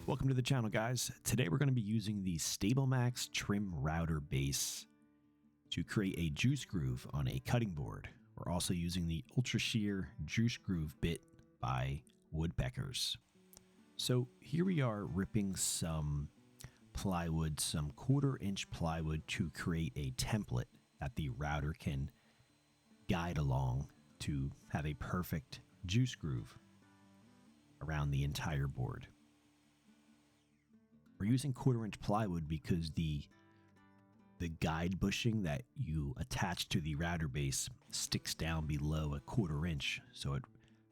Welcome to the channel, guys. Today we're going to be using the Stabilmax trim router base to create a juice groove on a cutting board. We're also using the Ultra Shear Juice Groove bit by Woodpeckers. So here we are ripping some plywood, some 1/4 inch plywood to create a template that the router can guide along to have a perfect juice groove around the entire board. We're using 1/4 inch plywood because the guide bushing that you attach to the router base sticks down below a 1/4 inch, so it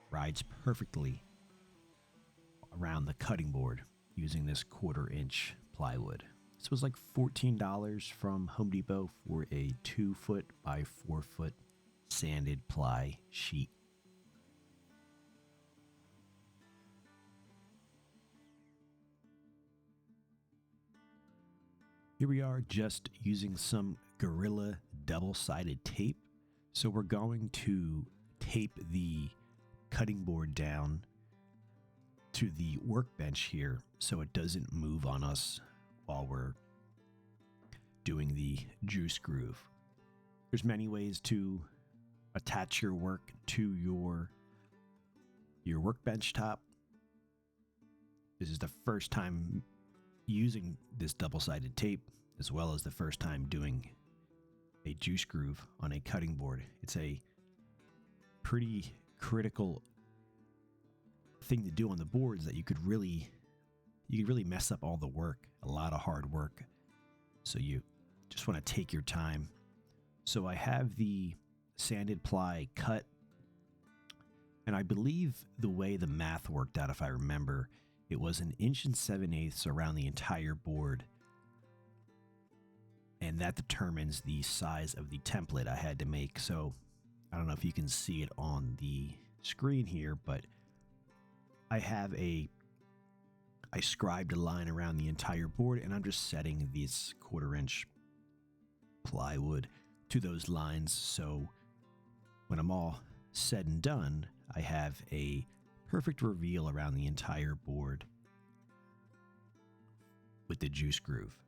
rides perfectly around the cutting board using this 1/4 inch plywood. This was like $14 from Home Depot for a 2 foot by 4 foot sanded ply sheet. Here we are just using some Gorilla double-sided tape. So we're going to tape the cutting board down to the workbench here so it doesn't move on us while we're doing the juice groove. There's many ways to attach your work to your workbench top. This is the first time using this double-sided tape, as well as the first time doing a juice groove on a cutting board. It's a pretty critical thing to do on the boards that you could really mess up all the work, a lot of hard work. So you just want to take your time. So I have the sanded ply cut, and I believe the way the math worked out, if I remember, it was 1 7/8 inches around the entire board, and that determines the size of the template I had to make. So I don't know if you can see it on the screen here, but I scribed a line around the entire board, and I'm just setting this 1/4 inch plywood to those lines. So when I'm all said and done, I have a perfect reveal around the entire board with the juice groove.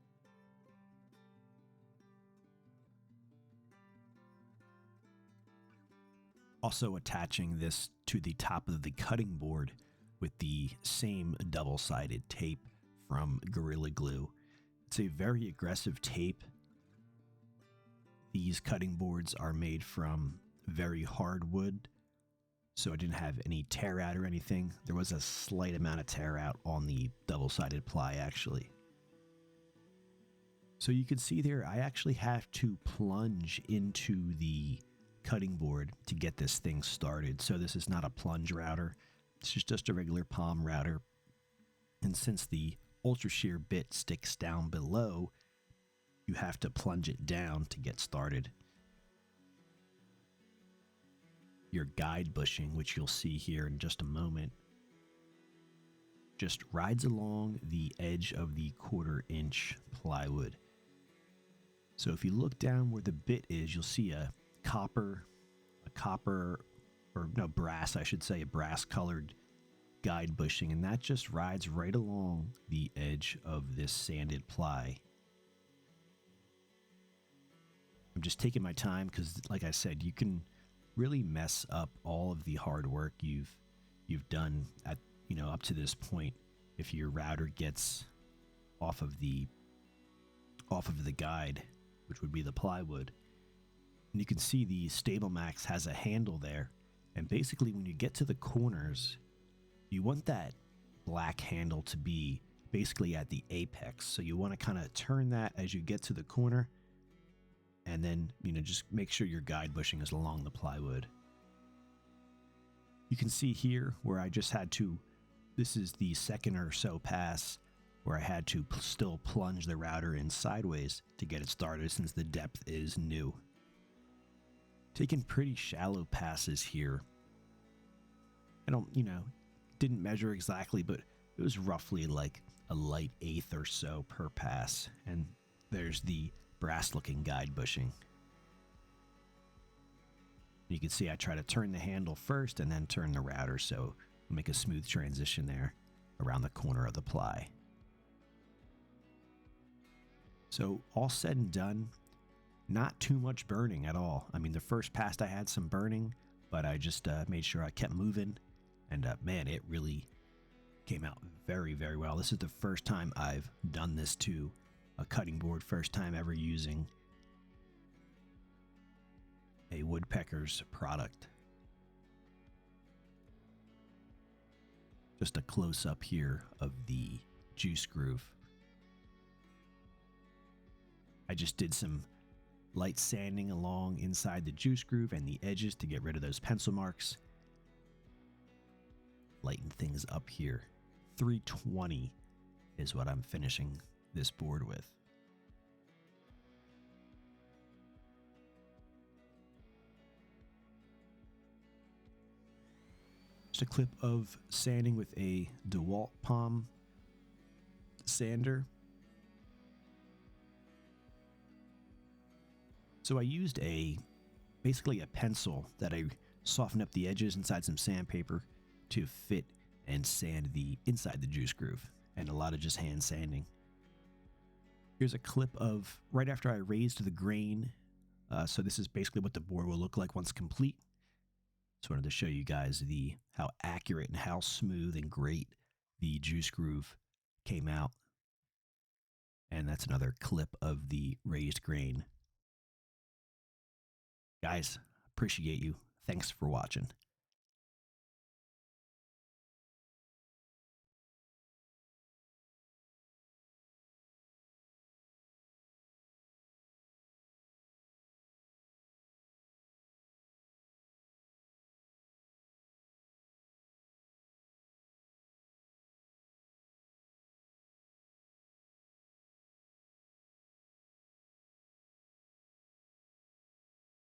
Also attaching this to the top of the cutting board with the same double-sided tape from Gorilla Glue. It's a very aggressive tape. These cutting boards are made from very hard wood, so I didn't have any tear out or anything. There was a slight amount of tear out on the double-sided ply, actually. So you can see there, I actually have to plunge into the cutting board to get this thing started. So this is not a plunge router. This is just a regular palm router. And since the Ultra Shear bit sticks down below, you have to plunge it down to get started. Your guide bushing, which you'll see here in just a moment, just rides along the edge of the 1/4 inch plywood. So if you look down where the bit is, you'll see a brass, I should say, a brass colored guide bushing, and that just rides right along the edge of this sanded ply. I'm just taking my time because, like I said, you can really mess up all of the hard work you've done at up to this point if your router gets off of the guide, which would be the plywood. And you can see the Stabilmax has a handle there, and basically when you get to the corners, you want that black handle to be basically at the apex. So you want to kind of turn that as you get to the corner, and then just make sure your guide bushing is along the plywood. You can see here where I just had to, this is the second or so pass where I had to still plunge the router in sideways to get it started since the depth is new. Taking pretty shallow passes here. I didn't measure exactly, but it was roughly like a light 1/8 or so per pass. And there's the brass looking guide bushing. You can see I try to turn the handle first and then turn the router, so we'll make a smooth transition there around the corner of the ply. So all said and done, not too much burning at all. I mean, the first pass I had some burning, but I just made sure I kept moving, and man, it really came out very, very well. This is the first time I've done this to a cutting board, first time ever using a Woodpeckers product. Just a close-up here of the juice groove. I just did some light sanding along inside the juice groove and the edges to get rid of those pencil marks. Lighten things up here. 320 is what I'm finishing this board with. Just a clip of sanding with a DeWalt palm sander. So I used basically a pencil that I softened up the edges inside some sandpaper to fit and sand the inside the juice groove, and a lot of just hand sanding. Here's a clip of right after I raised the grain. So this is basically what the board will look like once complete. Just wanted to show you guys how accurate and how smooth and great the juice groove came out. And that's another clip of the raised grain. Guys, appreciate you. Thanks for watching.